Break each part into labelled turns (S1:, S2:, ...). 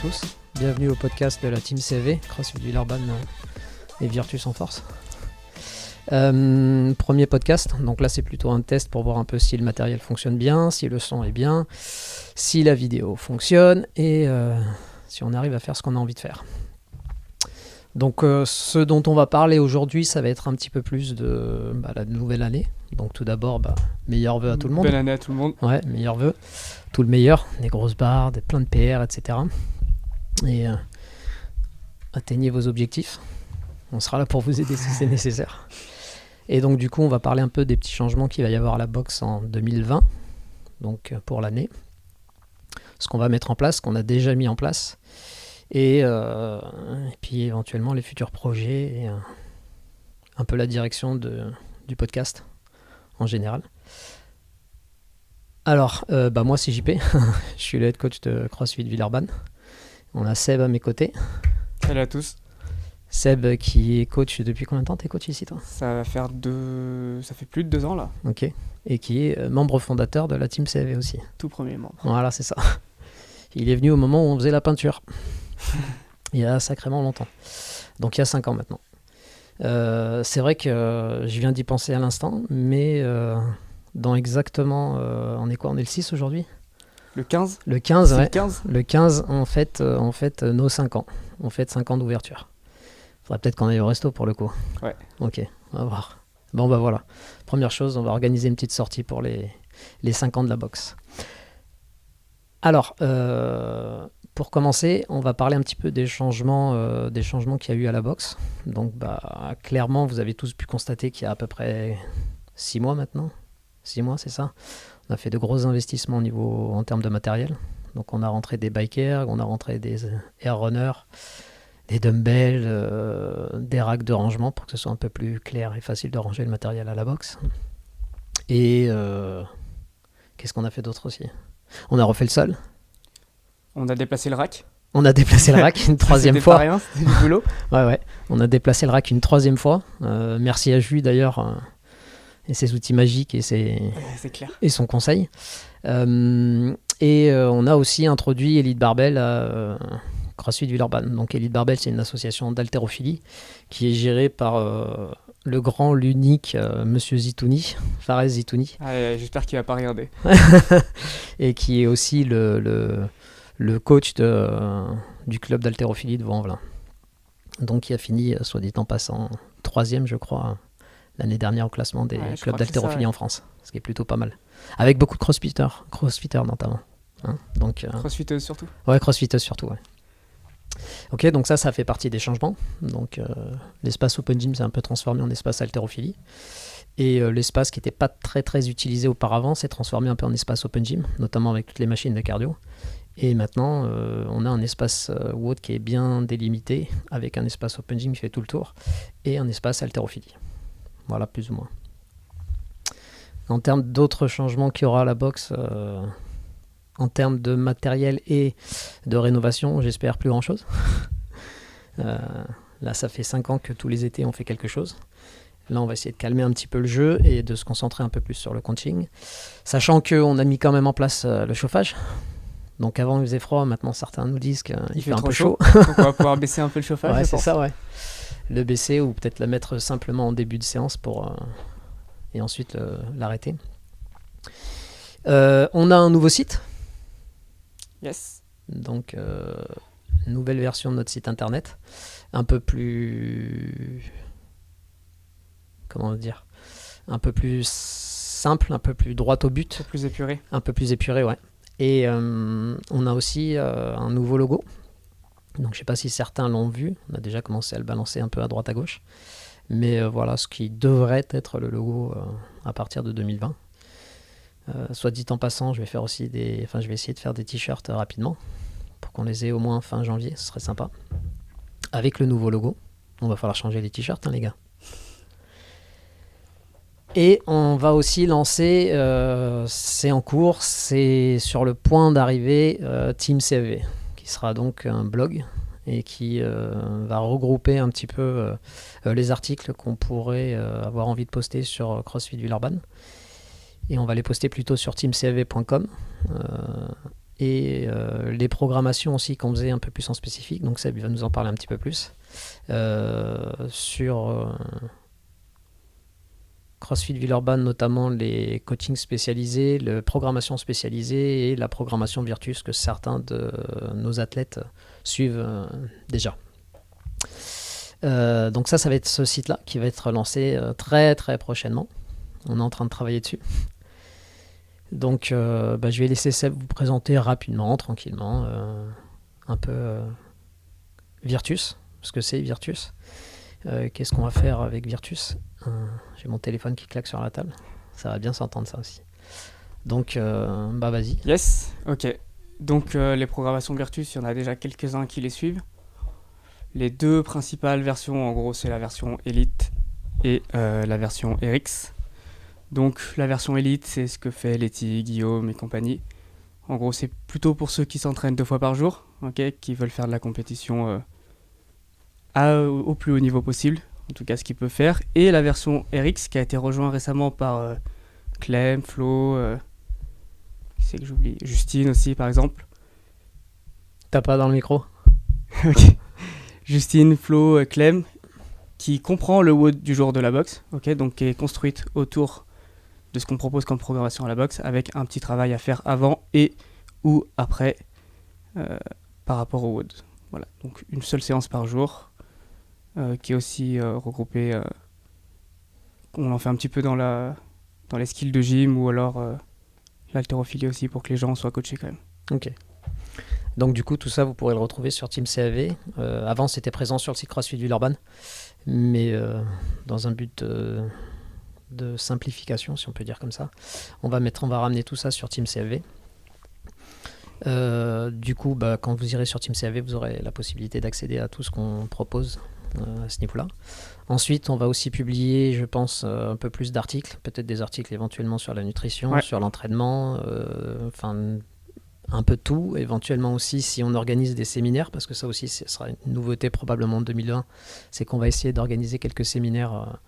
S1: tous, bienvenue au podcast de la Team CV, CrossFit Villeurbanne et Virtus en force. Premier podcast, donc là c'est plutôt un test pour voir un peu si le matériel fonctionne bien, si le son est bien, si la vidéo fonctionne et si on arrive à faire ce qu'on a envie de faire. Donc ce dont on va parler aujourd'hui, ça va être un petit peu plus de la nouvelle année. Donc tout d'abord, meilleurs vœux à tout le monde.
S2: Belle année à tout le monde.
S1: Ouais, meilleurs vœux. Tout le meilleur, des grosses barres, plein de PR, etc. Et atteignez vos objectifs. On sera là pour vous aider si c'est nécessaire. Et donc du coup, on va parler un peu des petits changements qu'il va y avoir à la boxe en 2020, donc pour l'année. Ce qu'on va mettre en place, ce qu'on a déjà mis en place. Et puis éventuellement les futurs projets et un peu la direction du podcast en général. Alors, moi c'est JP, je suis le head coach de CrossFit Villeurbanne. On a Seb à mes côtés.
S2: Salut à tous.
S1: Seb qui est coach depuis combien de temps? T'es coach ici toi?
S2: Ça fait plus de 2 ans là.
S1: Ok. Et qui est membre fondateur de la Team CV aussi.
S2: Tout premier membre.
S1: Voilà, c'est ça. Il est venu au moment où on faisait la peinture. Il y a sacrément longtemps. Donc il y a 5 ans maintenant. C'est vrai que je viens d'y penser à l'instant, mais dans exactement... on est quoi? On est le 6 aujourd'hui?
S2: Le 15.
S1: Le 15,
S2: c'est
S1: ouais.
S2: Le 15.
S1: Le 15, on fête nos 5 ans. On fête 5 ans d'ouverture. Faudrait peut-être qu'on aille au resto pour le coup.
S2: Ouais.
S1: Ok, on va voir. Bon voilà. Première chose, on va organiser une petite sortie pour les 5 ans de la boxe. Alors, pour commencer, on va parler un petit peu des changements qu'il y a eu à la boxe. Donc, clairement, vous avez tous pu constater qu'il y a à peu près 6 mois maintenant. 6 mois, c'est ça. On a fait de gros investissements en termes de matériel. Donc, on a rentré des bikers, on a rentré des air runners, des dumbbells, des racks de rangement pour que ce soit un peu plus clair et facile de ranger le matériel à la boxe. Et qu'est-ce qu'on a fait d'autre aussi? On a refait le sol.
S2: On a déplacé le rack.
S1: On a déplacé le rack une troisième fois.
S2: C'était pas rien, c'était du boulot.
S1: Ouais. On a déplacé le rack une troisième fois. Merci à Jules d'ailleurs et ses outils magiques et
S2: c'est clair.
S1: Et son conseil. On a aussi introduit Elite Barbell à CrossFit Villeurbanne. Donc Elite Barbell, c'est une association d'haltérophilie qui est gérée par le grand, l'unique Monsieur Zitouni, Fares Zitouni.
S2: J'espère qu'il va pas regarder.
S1: Et qui est aussi le coach du club d'haltérophilie de Vaux-en-Velin. Donc il a fini, soit dit en passant, 3e je crois, l'année dernière au classement des clubs d'haltérophilie en France, ce qui est plutôt pas mal. Avec beaucoup de crossfitters notamment. Hein, donc,
S2: crossfiteuses surtout.
S1: Ouais, crossfitteuses surtout, ouais. Ok, donc ça fait partie des changements. Donc l'espace Open Gym s'est un peu transformé en espace haltérophilie. Et l'espace qui n'était pas très très utilisé auparavant s'est transformé un peu en espace Open Gym, notamment avec toutes les machines de cardio. Et maintenant, on a un espace WOD qui est bien délimité, avec un espace Open Gym qui fait tout le tour, et un espace haltérophilie. Voilà, plus ou moins. En termes d'autres changements qu'il y aura à la boxe, en termes de matériel et de rénovation, j'espère plus grand-chose. Là, ça fait 5 ans que tous les étés, on fait quelque chose. Là, on va essayer de calmer un petit peu le jeu et de se concentrer un peu plus sur le coaching. Sachant qu'on a mis quand même en place le chauffage. Donc avant, il faisait froid. Maintenant, certains nous disent qu'il fait un peu chaud.
S2: Donc on va pouvoir baisser un peu le chauffage.
S1: Ouais, c'est ça, ouais. Le baisser ou peut-être le mettre simplement en début de séance et ensuite l'arrêter. On a un nouveau site.
S2: Yes.
S1: Donc, nouvelle version de notre site internet. Un peu plus... Comment dire? Un peu plus simple, un peu plus droit au but.
S2: Un peu plus épuré.
S1: Un peu plus épuré, ouais. Et on a aussi un nouveau logo. Donc je ne sais pas si certains l'ont vu. On a déjà commencé à le balancer un peu à droite à gauche. Mais voilà ce qui devrait être le logo à partir de 2020. Soit dit en passant, je vais essayer de faire des t-shirts rapidement pour qu'on les ait au moins fin janvier. Ce serait sympa. Avec le nouveau logo. On va falloir changer les t-shirts, les gars. Et on va aussi lancer, c'est en cours, c'est sur le point d'arriver, Team CV, qui sera donc un blog et qui va regrouper un petit peu les articles qu'on pourrait avoir envie de poster sur CrossFit Villeurbanne. Et on va les poster plutôt sur teamcv.com. et les programmations aussi qu'on faisait un peu plus en spécifique. Donc Seb va nous en parler un petit peu plus. Sur CrossFit Villeurbanne, notamment les coachings spécialisés, la programmation spécialisée et la programmation Virtus que certains de nos athlètes suivent déjà. Donc ça va être ce site-là qui va être lancé très très prochainement. On est en train de travailler dessus. Donc je vais laisser Seb vous présenter rapidement, tranquillement, un peu Virtus, ce que c'est Virtus. Qu'est-ce qu'on va faire avec Virtus? J'ai mon téléphone qui claque sur la table. Ça va bien s'entendre ça aussi. Donc vas-y.
S2: Yes, ok. Donc les programmations Virtus, il y en a déjà quelques-uns qui les suivent. Les deux principales versions, en gros, c'est la version Elite et la version RX. Donc la version Elite, c'est ce que fait Letty, Guillaume et compagnie. En gros, c'est plutôt pour ceux qui s'entraînent 2 fois par jour, okay, qui veulent faire de la compétition au plus haut niveau possible, en tout cas ce qu'ils peuvent faire. Et la version RX qui a été rejointe récemment par Clem, Flo, qui c'est que j'oublie, Justine aussi par exemple.
S1: T'as pas dans le micro?
S2: Ok. Justine, Flo, Clem, qui comprend le WOD du jour de la boxe, okay, donc qui est construite autour de ce qu'on propose comme programmation à la boxe, avec un petit travail à faire avant et ou après par rapport au WOD. Voilà, donc une seule séance par jour, qui est aussi regroupée, on en fait un petit peu dans les skills de gym ou alors l'haltérophilie aussi pour que les gens soient coachés quand même.
S1: Ok. Donc du coup tout ça vous pourrez le retrouver sur Team CAV. Avant c'était présent sur le site CrossFit Villeurbanne, mais dans un but de simplification si on peut dire comme ça, on va ramener tout ça sur Team CAV. Du coup quand vous irez sur Team CAV vous aurez la possibilité d'accéder à tout ce qu'on propose à ce niveau là. Ensuite on va aussi publier je pense un peu plus d'articles, peut-être des articles éventuellement sur la nutrition,
S2: Ouais.
S1: sur l'entraînement, un peu de tout, éventuellement aussi si on organise des séminaires, parce que ça aussi ce sera une nouveauté probablement en 2020, c'est qu'on va essayer d'organiser quelques séminaires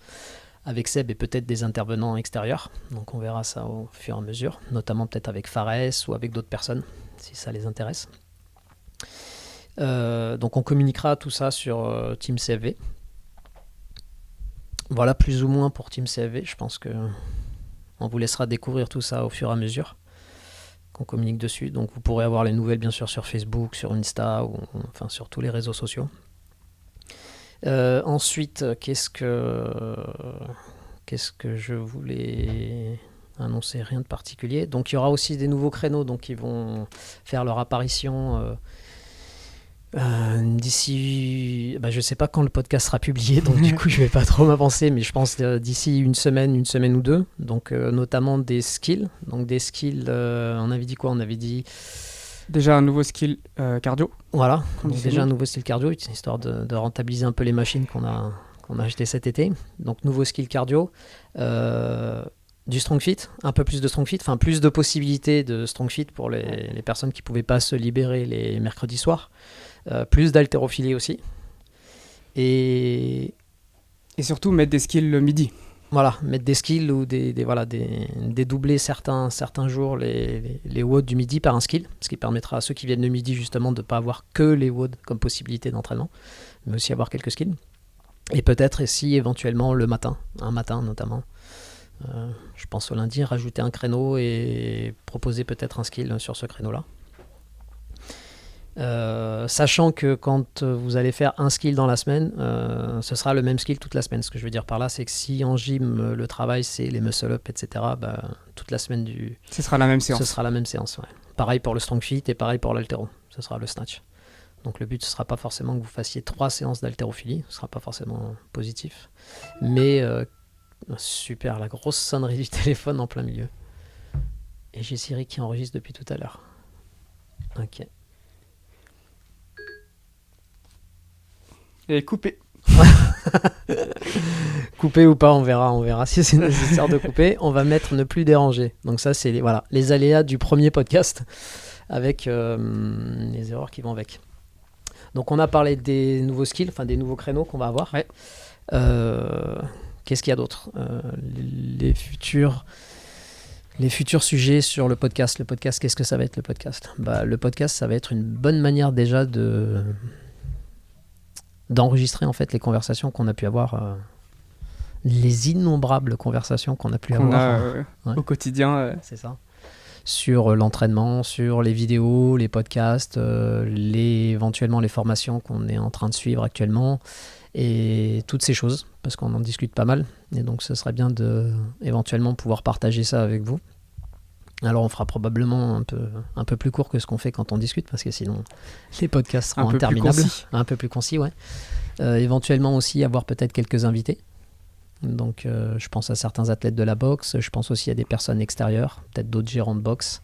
S1: avec Seb et peut-être des intervenants extérieurs, donc on verra ça au fur et à mesure, notamment peut-être avec Fares ou avec d'autres personnes si ça les intéresse. Donc on communiquera tout ça sur Team CFV. Voilà plus ou moins pour Team CFV, je pense que on vous laissera découvrir tout ça au fur et à mesure qu'on communique dessus. Donc vous pourrez avoir les nouvelles bien sûr sur Facebook, sur Insta, ou enfin sur tous les réseaux sociaux. Ensuite, qu'est-ce que je voulais annoncer? Rien de particulier. Donc il y aura aussi des nouveaux créneaux donc, qui vont faire leur apparition d'ici... je sais pas quand le podcast sera publié, donc du coup je vais pas trop m'avancer, mais je pense d'ici une semaine ou deux. Donc notamment des skills. Donc des skills, on avait dit quoi? On avait dit...
S2: Déjà un nouveau skill cardio.
S1: Voilà, donc déjà un nouveau skill cardio, histoire de rentabiliser un peu les machines qu'on a achetées cet été. Donc nouveau skill cardio, du strong fit, un peu plus de strong fit, enfin plus de possibilités de strong fit pour les personnes qui ne pouvaient pas se libérer les mercredis soirs. Plus d'haltérophilie aussi. Et
S2: surtout mettre des skills le midi.
S1: Voilà, mettre des skills ou dédoubler certains jours les WOD du midi par un skill, ce qui permettra à ceux qui viennent le midi justement de ne pas avoir que les WOD comme possibilité d'entraînement, mais aussi avoir quelques skills. Et peut-être ici éventuellement un matin notamment, je pense au lundi, rajouter un créneau et proposer peut-être un skill sur ce créneau-là. Sachant que quand vous allez faire un skill dans la semaine, ce sera le même skill toute la semaine. Ce que je veux dire par là, c'est que si en gym le travail c'est les muscle-up, etc., toute la semaine
S2: ce sera la même séance.
S1: Ce sera la même séance, ouais. Pareil pour le strong fit et pareil pour l'haltéro. Ce sera le snatch. Donc le but ce sera pas forcément que vous fassiez 3 séances d'haltérophilie, ce sera pas forcément positif. Mais super, la grosse sonnerie du téléphone en plein milieu. Et j'ai Siri qui enregistre depuis tout à l'heure. Ok.
S2: Et couper.
S1: Couper ou pas, on verra si c'est nécessaire de couper. On va mettre ne plus déranger. Donc ça c'est les aléas du premier podcast avec les erreurs qui vont avec. Donc on a parlé des nouveaux skills, enfin des nouveaux créneaux qu'on va avoir.
S2: Ouais.
S1: Qu'est-ce qu'il y a d'autre? Les futurs Les futurs sujets sur le podcast. Le podcast, qu'est-ce que ça va être le podcast ? Le podcast, ça va être une bonne manière déjà d'enregistrer en fait les conversations qu'on a pu avoir, les innombrables conversations qu'on a pu
S2: Qu'on
S1: avoir
S2: a au quotidien.
S1: c'est ça. Sur l'entraînement, sur les vidéos, les podcasts, éventuellement les formations qu'on est en train de suivre actuellement et toutes ces choses, parce qu'on en discute pas mal. Et donc, ce serait bien de éventuellement pouvoir partager ça avec vous. Alors, on fera probablement un peu plus court que ce qu'on fait quand on discute, parce que sinon, les podcasts seront interminables. Un peu plus concis, ouais. Éventuellement aussi avoir peut-être quelques invités. Donc, je pense à certains athlètes de la boxe. Je pense aussi à des personnes extérieures, peut-être d'autres gérants de boxe.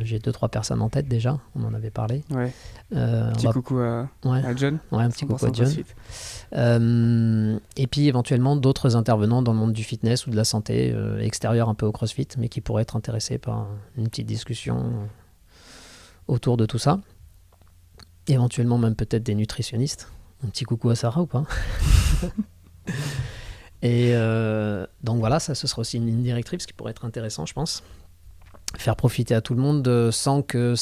S1: J'ai 2-3 personnes en tête déjà, on en avait parlé.
S2: Ouais. Petit coucou à John.
S1: Ouais, un petit coucou à John. Et puis éventuellement d'autres intervenants dans le monde du fitness ou de la santé, extérieurs un peu au CrossFit, mais qui pourraient être intéressés par une petite discussion autour de tout ça. Éventuellement même peut-être des nutritionnistes. Un petit coucou à Sarah ou pas ? Et donc voilà, ça ce sera aussi une ligne directrice qui pourrait être intéressant, je pense. Faire profiter à tout le monde sans que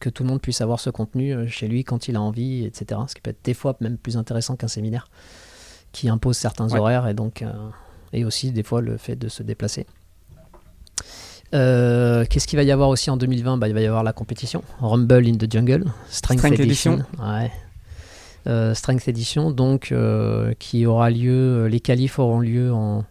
S1: tout le monde puisse avoir ce contenu chez lui quand il a envie, etc. Ce qui peut être des fois même plus intéressant qu'un séminaire qui impose certains horaires et donc et aussi des fois le fait de se déplacer. Qu'est-ce qu'il va y avoir aussi en 2020 ? Il va y avoir la compétition Rumble in the Jungle, Strength Edition. Ouais. Strength Edition, donc qui aura lieu, les qualifs auront lieu en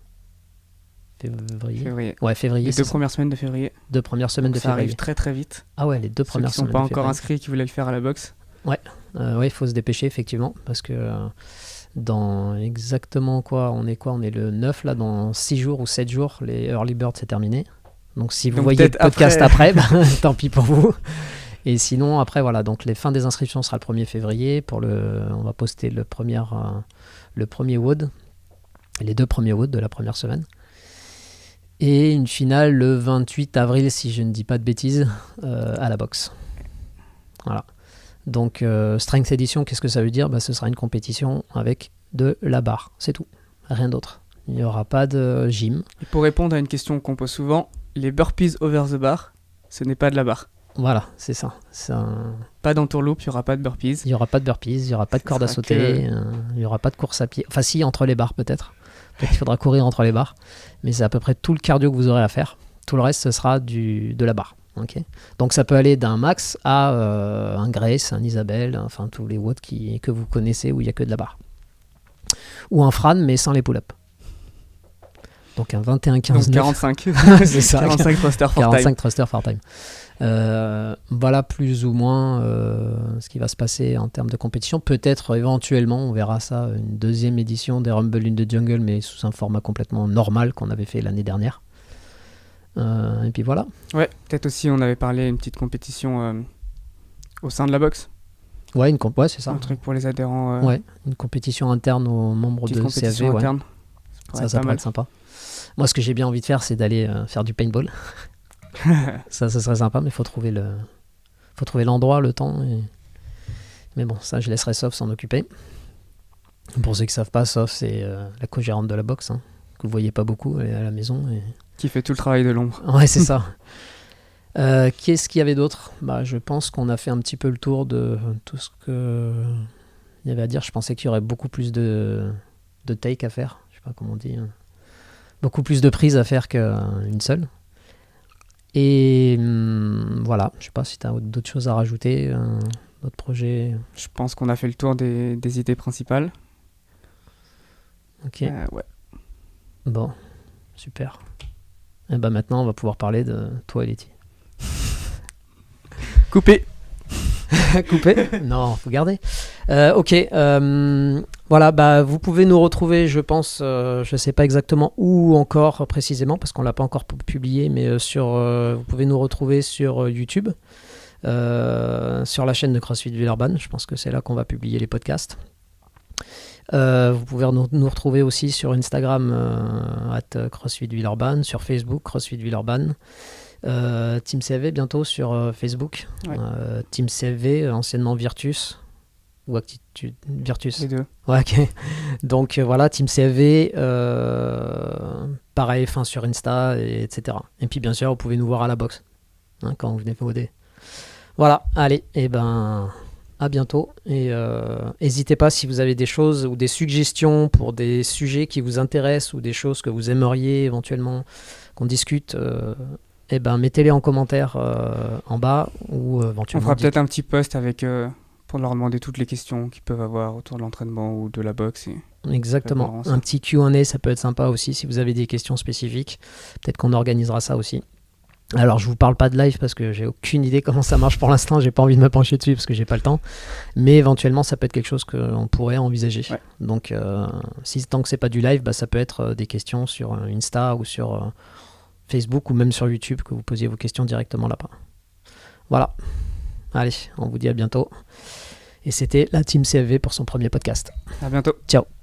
S1: février.
S2: Ouais,
S1: février.
S2: Les 2 premières semaines de février.
S1: 2 premières semaines de février.
S2: Ça arrive très très vite.
S1: Ah ouais, les 2 premières semaines.
S2: Ceux qui ne sont pas encore inscrits, qui voulaient le faire à la boxe.
S1: Ouais, il faut se dépêcher effectivement, parce que dans exactement on est le 9 là, dans 6 jours ou 7 jours, les Early Bird c'est terminé. Donc si vous voyez le podcast après tant pis pour vous. Et sinon, après, voilà, donc les fins des inscriptions sera le 1er février. On va poster le premier WOD, les 2 premiers WOD de la première semaine. Et une finale le 28 avril, si je ne dis pas de bêtises, à la boxe. Voilà. Donc, Strength Edition, qu'est-ce que ça veut dire ? Ce sera une compétition avec de la barre, c'est tout, rien d'autre. Il n'y aura pas de gym.
S2: Et pour répondre à une question qu'on pose souvent, les burpees over the bar, ce n'est pas de la barre.
S1: Voilà, c'est ça.
S2: Pas d'entourloupe, il n'y aura pas de burpees.
S1: Il n'y aura pas de burpees, il n'y aura pas de corde à sauter, il n'y aura pas de course à pied. Enfin si, entre les barres peut-être. Peut-être qu'il faudra courir entre les barres. Mais c'est à peu près tout le cardio que vous aurez à faire. Tout le reste, ce sera de la barre. Okay. Donc ça peut aller d'un max à un Grace, un Isabelle, enfin tous les watts que vous connaissez où il n'y a que de la barre. Ou un Fran, mais sans les pull-ups. Donc un 21-15-9.
S2: Donc 45.
S1: C'est ça.
S2: 45 thrusters for
S1: 45
S2: time.
S1: thrusters for time. Voilà plus ou moins ce qui va se passer en termes de compétition. Peut-être éventuellement, on verra ça, une deuxième édition des Rumble in the Jungle, mais sous un format complètement normal qu'on avait fait l'année dernière. Et puis voilà.
S2: Ouais, peut-être aussi on avait parlé d'une petite compétition au sein de la boxe.
S1: Ouais, c'est ça.
S2: Un truc pour les adhérents.
S1: Ouais, une compétition interne aux membres de CAV.
S2: Interne.
S1: Ouais. Ça pourrait être sympa. Moi, ce que j'ai bien envie de faire, c'est d'aller faire du paintball. ça serait sympa, mais il faut trouver l'endroit, le temps. Mais bon, ça, je laisserai Sof s'en occuper. Pour ceux qui ne savent pas, Sof, c'est la co-gérante de la boxe, hein, que vous ne voyez pas beaucoup, elle est à la maison.
S2: Qui fait tout le travail de l'ombre.
S1: Ouais, c'est ça. Qu'est-ce qu'il y avait d'autre ? Je pense qu'on a fait un petit peu le tour de tout ce qu'il y avait à dire. Je pensais qu'il y aurait beaucoup plus de take à faire. Je ne sais pas comment on dit. Beaucoup plus de prises à faire qu'une seule. Et voilà, je ne sais pas si tu as d'autres choses à rajouter, d'autres projets.
S2: Je pense qu'on a fait le tour des idées principales.
S1: Ok.
S2: Ouais.
S1: Bon, super. Et maintenant, on va pouvoir parler de toi et Letty.
S2: Coupé.
S1: Coupé ? Non, faut garder. Ok. Voilà, vous pouvez nous retrouver, je pense, je sais pas exactement où encore précisément, parce qu'on l'a pas encore publié, mais vous pouvez nous retrouver sur YouTube, sur la chaîne de CrossFit Villeurbanne. Je pense que c'est là qu'on va publier les podcasts. Vous pouvez nous retrouver aussi sur Instagram, @CrossFit Villeurbanne, sur Facebook, CrossFit Villeurbanne. Team CFV bientôt sur Facebook.
S2: Ouais.
S1: Team CFV, anciennement Virtus. ou Actitude Virtus?
S2: Les deux.
S1: Ouais, ok. Donc voilà, Team CFV, pareil, sur Insta, etc. Et puis bien sûr, vous pouvez nous voir à la boxe quand vous venez VOD. Voilà, allez, et ben à bientôt. Et n'hésitez pas si vous avez des choses ou des suggestions pour des sujets qui vous intéressent ou des choses que vous aimeriez éventuellement qu'on discute. Et ben mettez-les en commentaire en bas ou
S2: On
S1: éventuellement.
S2: fera peut-être un petit post avec pour leur demander toutes les questions qu'ils peuvent avoir autour de l'entraînement ou de la boxe.
S1: Exactement. Un petit Q&A, ça peut être sympa aussi si vous avez des questions spécifiques. Peut-être qu'on organisera ça aussi. Alors, je vous parle pas de live parce que j'ai aucune idée comment ça marche pour l'instant. J'ai pas envie de me pencher dessus parce que j'ai pas le temps. Mais éventuellement, ça peut être quelque chose qu'on pourrait envisager. Ouais. Donc, tant que c'est pas du live, ça peut être des questions sur Insta ou sur Facebook ou même sur YouTube que vous posiez vos questions directement là-bas. Voilà. Allez, on vous dit à bientôt. Et c'était la Team CFV pour son premier podcast.
S2: À bientôt.
S1: Ciao.